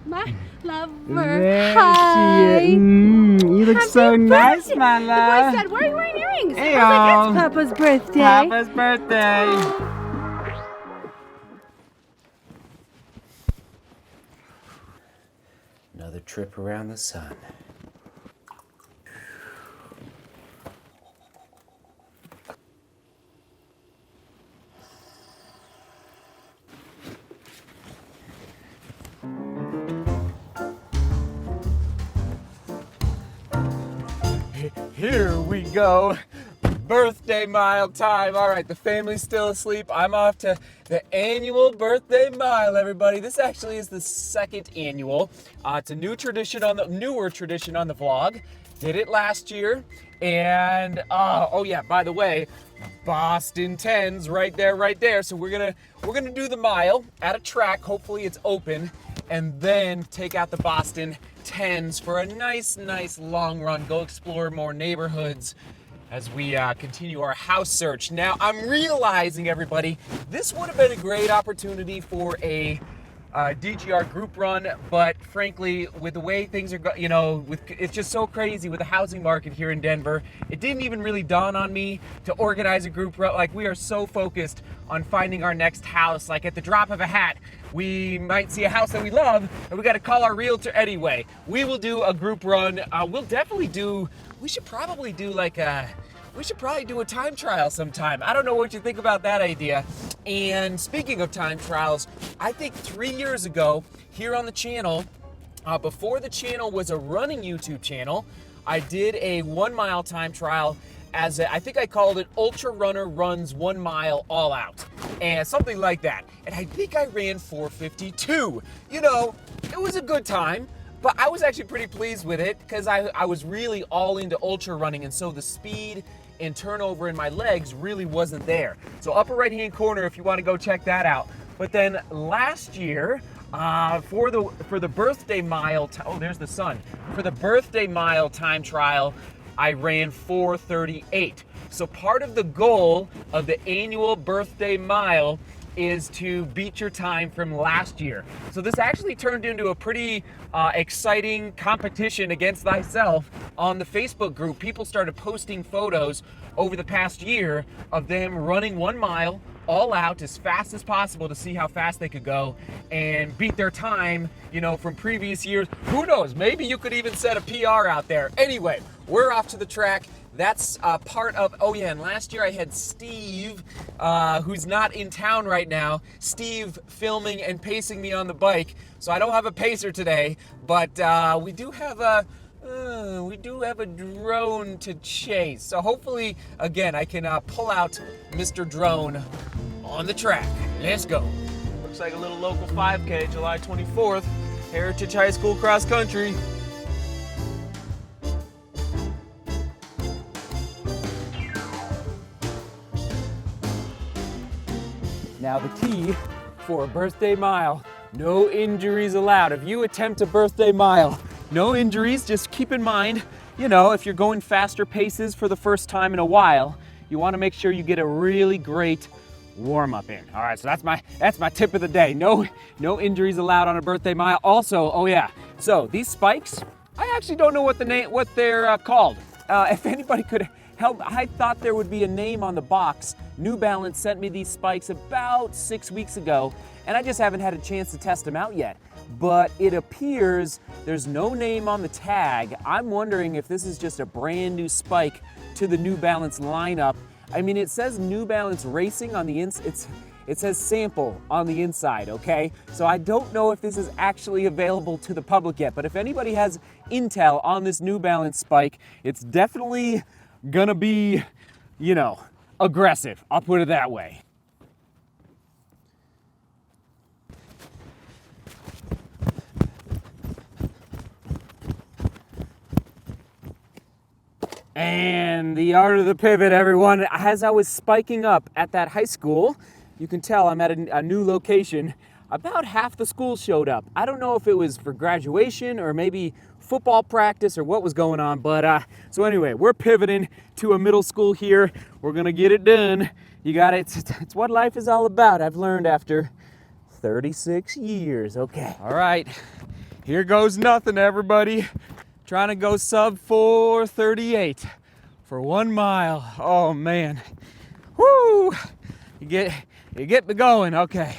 my lover. There Hi. she is. You look Happy so nice, birthday. my The love. boy said, why are you wearing earrings? Hey, I was like, y'all. it's Papa's birthday. Papa's birthday. Another trip around the sun. Here we go. Birthday mile time. All right, the family's still asleep. I'm off to the annual birthday mile, everybody. This actually is the second annual. It's a newer tradition on the vlog. Did it last year. And oh yeah, by the way, Boston 10s right there. So we're gonna do the mile at a track. Hopefully it's open, and then take out the Boston 10s for a nice long run. Go explore more neighborhoods as we continue our house search. Now, I'm realizing, everybody, this would have been a great opportunity for a DGR group run, but frankly, with the way things are it's just so crazy with the housing market here in Denver, it didn't even really dawn on me to organize a group run. Like, we are so focused on finding our next house. Like, at the drop of a hat, we might see a house that we love, and we got to call our realtor anyway. We will do a group run. We should probably do a time trial sometime. I don't know what you think about that idea. And speaking of time trials, I think 3 years ago here on the channel, before the channel was a running YouTube channel, I did a 1 mile time trial I think I called it Ultra Runner Runs 1 Mile All Out, and something like that. And I think I ran 4:52. You know, it was a good time, but I was actually pretty pleased with it because I was really all into ultra running, and so the speed and turnover in my legs really wasn't there. So upper right hand corner if you want to go check that out. But then last year, for the birthday mile, there's the sun. For the birthday mile time trial, I ran 4:38. So part of the goal of the annual birthday mile is to beat your time from last year. So this actually turned into a pretty exciting competition against thyself on the Facebook group. People started posting photos over the past year of them running 1 mile all out as fast as possible to see how fast they could go and beat their time, from previous years. Who knows? Maybe you could even set a PR out there. Anyway, we're off to the track. That's part of, and last year I had Steve, who's not in town right now, Steve filming and pacing me on the bike. So I don't have a pacer today, but we do have a drone to chase. So hopefully, again, I can pull out Mr. Drone on the track. Let's go. Looks like a little local 5K, July 24th, Heritage High School cross country. Now the key for a birthday mile, no injuries allowed. If you attempt a birthday mile, no injuries. Just keep in mind, if you're going faster paces for the first time in a while, you want to make sure you get a really great warm up in. All right, so that's my tip of the day. No injuries allowed on a birthday mile. Also, so these spikes, I actually don't know what they're called. If anybody could help, I thought there would be a name on the box. New Balance sent me these spikes about 6 weeks ago, and I just haven't had a chance to test them out yet. But it appears there's no name on the tag. I'm wondering if this is just a brand new spike to the New Balance lineup. I mean, it says New Balance Racing on the inside. It says sample on the inside, okay? So I don't know if this is actually available to the public yet, but if anybody has intel on this New Balance spike, it's definitely gonna be, aggressive. I'll put it that way. And the art of the pivot, everyone. As I was spiking up at that high school, you can tell I'm at a new location. About half the school showed up. I don't know if it was for graduation or maybe football practice or what was going on, but so anyway, we're pivoting to a middle school here. We're gonna get it done. You got it. It's what life is all about. I've learned after 36 years. Okay. All right. Here goes nothing, everybody. Trying to go sub 4:38 for 1 mile. Oh man. Woo! You get me going. Okay.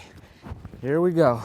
Here we go.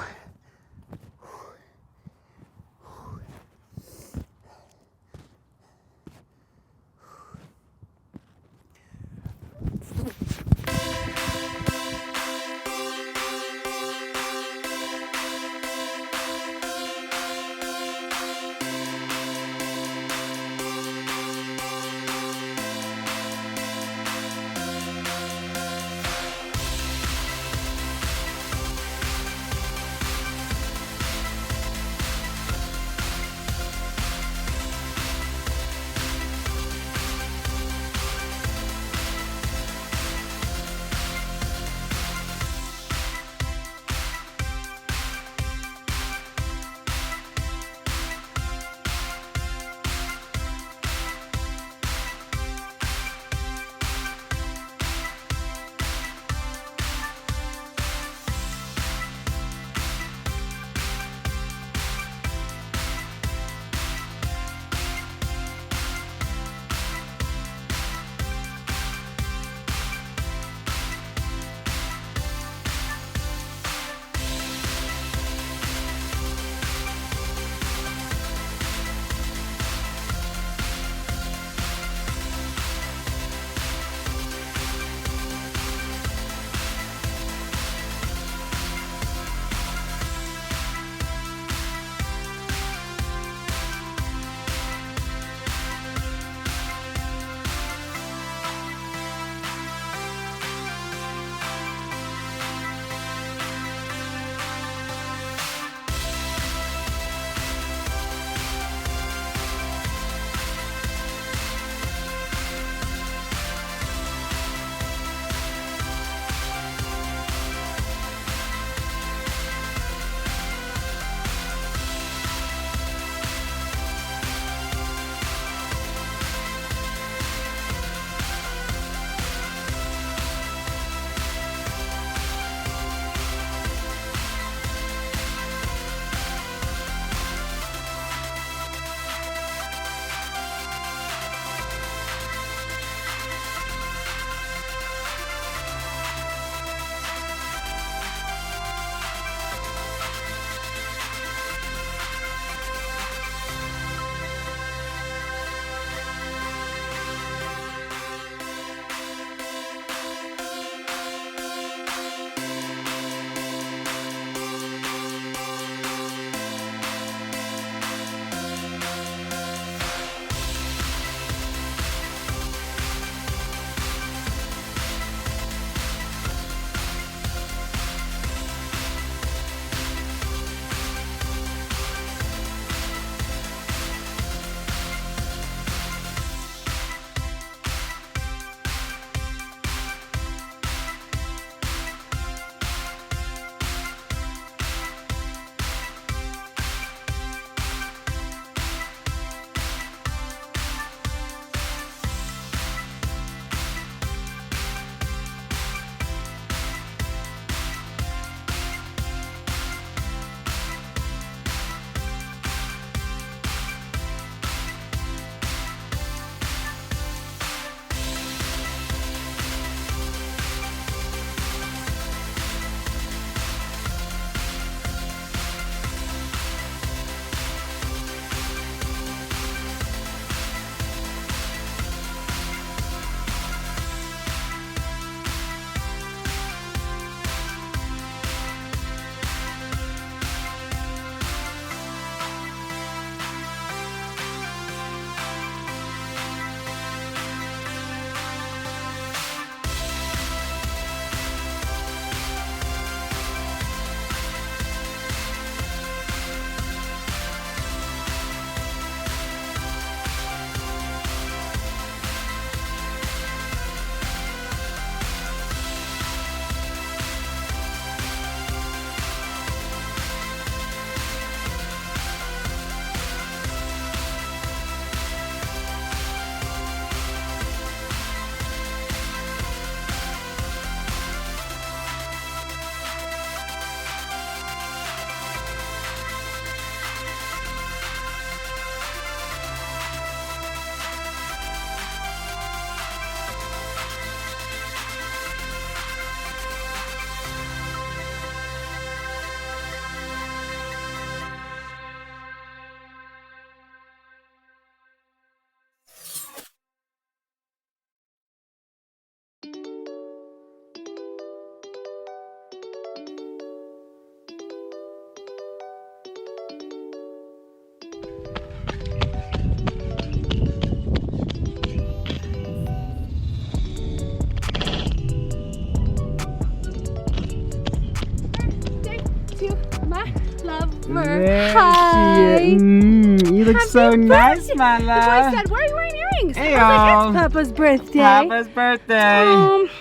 love her. There Hi. she is. You look Happy so nice, birthday. my The boy love. said, "Why are you wearing earrings?" Hey, I was like, y'all. "It's Papa's birthday." Papa's birthday.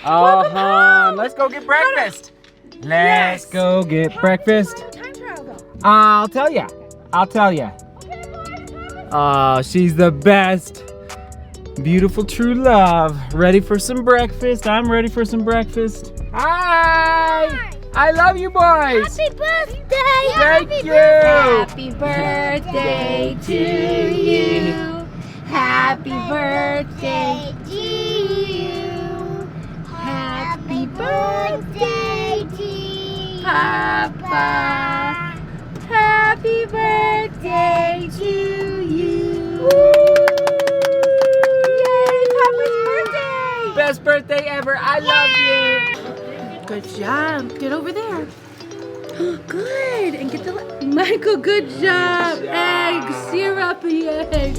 Welcome hon. home. Let's go get breakfast. Let's Yes. go get How breakfast. did you time travel? I'll tell ya. I'll tell ya. Okay, boys. Oh, she's the best. Beautiful true love. Ready for some breakfast? I'm ready for some breakfast. Hi. I love you boys. Happy birthday. Thank you. Happy birthday to you. Happy birthday to you. Happy birthday to Papa. Happy birthday to you. Yay, Papa's birthday. Best birthday ever. I love you. Good job. Get over there. Good. And get the Michael, good job. Egg, syrupy egg.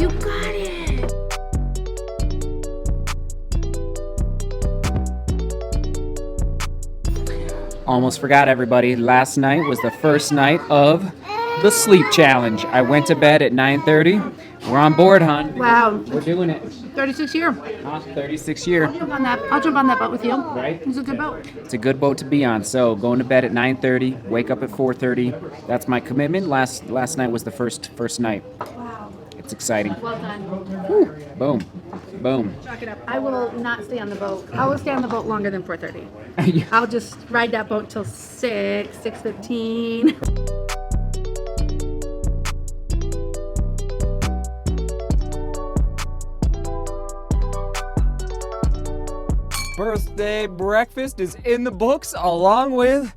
You got it. Almost forgot, everybody. Last night was the first night of the sleep challenge. I went to bed at 9:30. We're on board, hon. Wow. We're doing it. 36 year. 36 year. I'll jump on that boat with you. Right? It's a good boat. It's a good boat to be on. So going to bed at 9:30, wake up at 4:30. That's my commitment. Last night was the first night. Wow. It's exciting. Well done. Boom. Boom. Chalk it up. I will not stay on the boat. I will stay on the boat longer than 4:30. I'll just ride that boat till 6:15. Birthday breakfast is in the books along with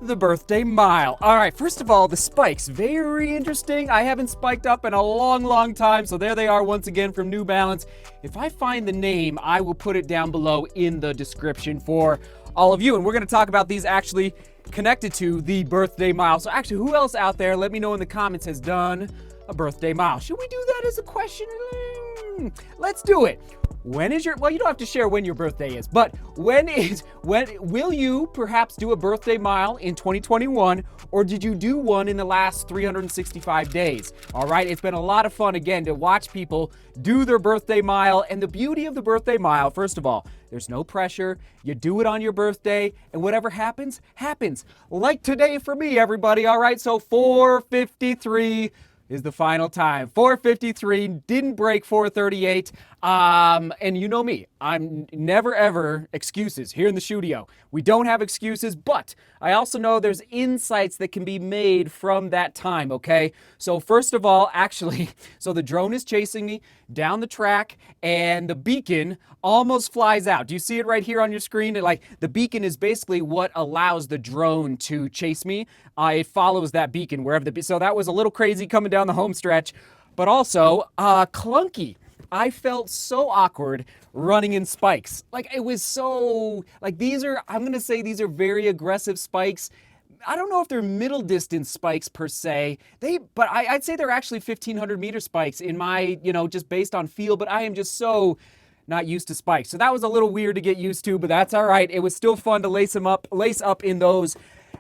the birthday mile. All right, first of all, the spikes. Very interesting. I haven't spiked up in a long time, so there they are once again from New Balance. If I find the name, I will put it down below in the description for all of you. And we're going to talk about these actually connected to the birthday mile. So actually, who else out there, let me know in the comments, has done a birthday mile? Should we do that as a question? Let's do it. When is your, well, you don't have to share when your birthday is, but when will you perhaps do a birthday mile in 2021, or did you do one in the last 365 days? All right, it's been a lot of fun again to watch people do their birthday mile. And the beauty of the birthday mile, first of all, there's no pressure. You do it on your birthday, and whatever happens, happens. Like today for me, everybody. All right, so 4:53 is the final time. 4:53, didn't break 4:38. And you know me, I'm never ever excuses here in the studio. We don't have excuses, but I also know there's insights that can be made from that time, okay? So first of all, actually, so the drone is chasing me down the track and the beacon almost flies out. Do you see it right here on your screen? Like the beacon is basically what allows the drone to chase me. It follows that beacon wherever so that was a little crazy coming down the home stretch, but also clunky. I felt so awkward running in spikes. Like it was so, like these are, I'm gonna say these are very aggressive spikes. I don't know if they're middle distance spikes per se. But I'd say they're actually 1,500 meter spikes in my, just based on feel, but I am just so not used to spikes. So that was a little weird to get used to, but that's all right. It was still fun to lace up in those.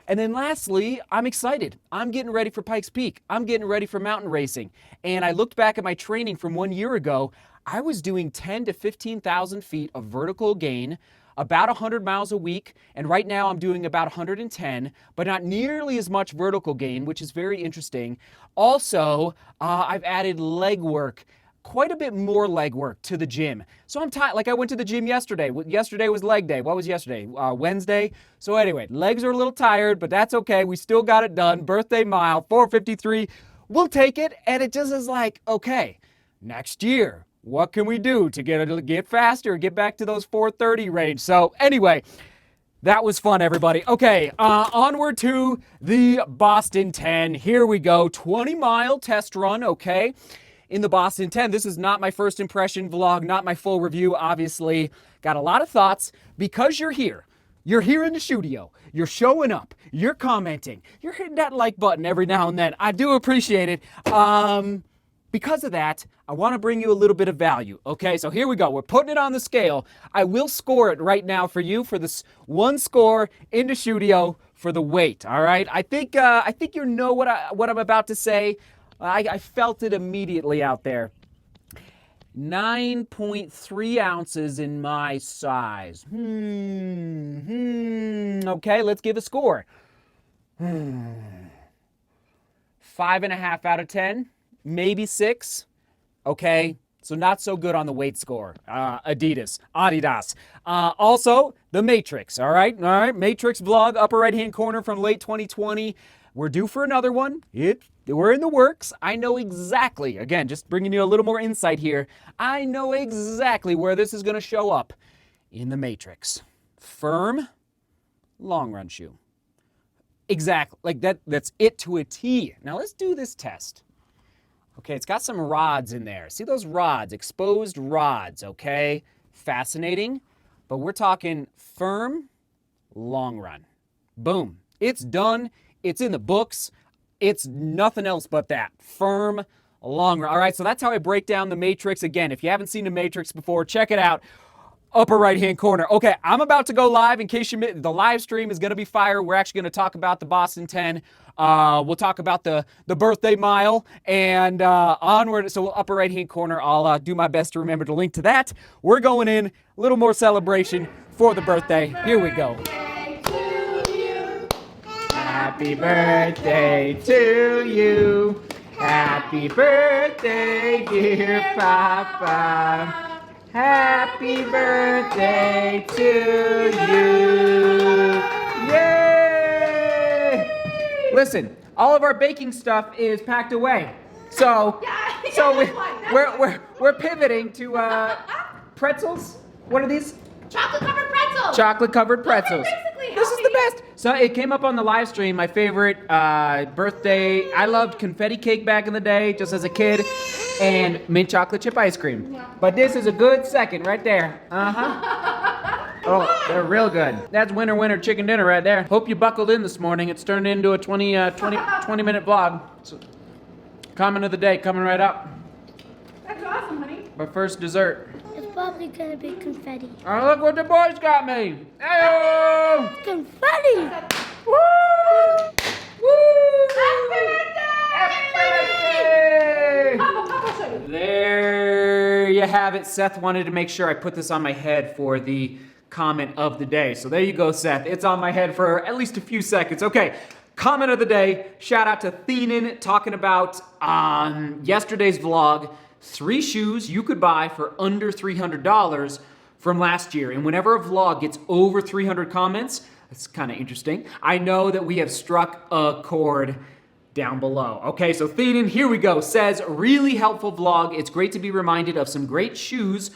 And then lastly, I'm excited. I'm getting ready for Pikes Peak. I'm getting ready for mountain racing. And I looked back at my training from 1 year ago. I was doing 10 to 15,000 feet of vertical gain, about 100 miles a week. And right now I'm doing about 110, but not nearly as much vertical gain, which is very interesting. Also, I've added leg work. Quite a bit more leg work to the gym. So I'm tired. Like I went to the gym yesterday. Yesterday was leg day. What was yesterday? Wednesday. So anyway, legs are a little tired, but that's okay. We still got it done. Birthday mile, 4:53. We'll take it. And it just is like, okay, next year, what can we do to get faster, get back to those 4:30 range? So anyway, that was fun, everybody. Okay, onward to the Boston 10. Here we go. 20-mile test run, okay? In the Boston 10. This is not my first impression vlog, not my full review, obviously. Got a lot of thoughts because you're here. You're here in the studio. You're showing up. You're commenting. You're hitting that like button every now and then. I do appreciate it. because of that, I want to bring you a little bit of value. Okay, so here we go. We're putting it on the scale. I will score it right now for you for this one score in the studio for the weight. All right, I think you know what I'm about to say. I felt it immediately out there. 9.3 ounces in my size. Okay, let's give a score. 5.5 out of 10, maybe 6. Okay, so not so good on the weight score. Adidas. Also, the Matrix. All right, Matrix vlog, upper right-hand corner from late 2020. We're due for another one. We're in the works. I know exactly, again, just bringing you a little more insight here. I know exactly where this is going to show up in the Matrix. Firm, long run shoe. Exactly, like that's it to a T. Now let's do this test. Okay, it's got some rods in there. See those rods, exposed rods, okay? Fascinating, but we're talking firm, long run. Boom, it's done. It's in the books. It's nothing else but that. Firm, long run. All right, so that's how I break down the Matrix. Again, if you haven't seen the Matrix before, check it out. Upper right-hand corner. Okay, I'm about to go live in case you missed. The live stream is going to be fire. We're actually going to talk about the Boston 10. We'll talk about the birthday mile and onward. So upper right-hand corner, I'll do my best to remember to link to that. We're going in. A little more celebration for the birthday. Here we go. Happy birthday to you. Happy birthday, dear Papa. Happy birthday to you. Yay! Listen, all of our baking stuff is packed away. So we're pivoting to pretzels. What are these? Chocolate-covered pretzels. Chocolate-covered pretzels. This is the best. So it came up on the live stream, my favorite birthday. I loved confetti cake back in the day, just as a kid, and mint chocolate chip ice cream. Yeah. But this is a good second right there. Oh, they're real good. That's winner chicken dinner right there. Hope you buckled in this morning. It's turned into a 20-minute vlog. So, comment of the day coming right up. That's awesome, honey. But first, dessert. It's probably gonna be confetti. Oh, look what the boys got me. Hey-o! Confetti! Woo! Woo! Happy birthday! There you have it. Seth wanted to make sure I put this on my head for the comment of the day. So there you go, Seth. It's on my head for at least a few seconds. Okay, comment of the day. Shout out to Theenan talking about yesterday's vlog. 3 shoes you could buy for under $300 from last year. And whenever a vlog gets over 300 comments, that's kind of interesting. I know that we have struck a chord down below. Okay, so Theenan, here we go. Says, really helpful vlog. It's great to be reminded of some great shoes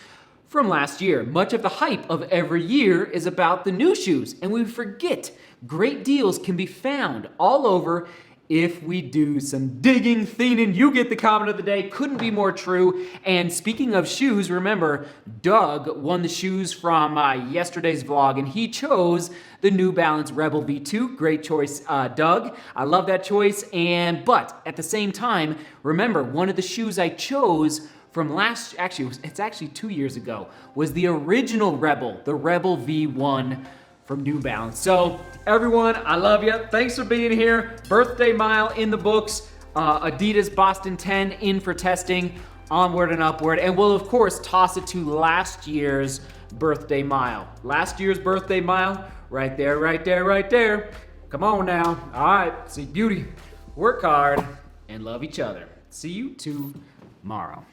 from last year. Much of the hype of every year is about the new shoes, and we forget great deals can be found all over if we do some digging. Theenan, you get the comment of the day. Couldn't be more true. And speaking of shoes, remember, Doug won the shoes from yesterday's vlog, and he chose the New Balance Rebel V2. Great choice, Doug. I love that choice. But at the same time, remember, one of the shoes I chose from it's actually 2 years ago, was the original Rebel, the Rebel V1 from New Balance. So everyone, I love you. Thanks for being here. Birthday mile in the books. Adidas Boston 10 in for testing. Onward and upward. And we'll of course toss it to last year's birthday mile. Last year's birthday mile, right there, right there, right there. Come on now. All right, see beauty. Work hard and love each other. See you tomorrow.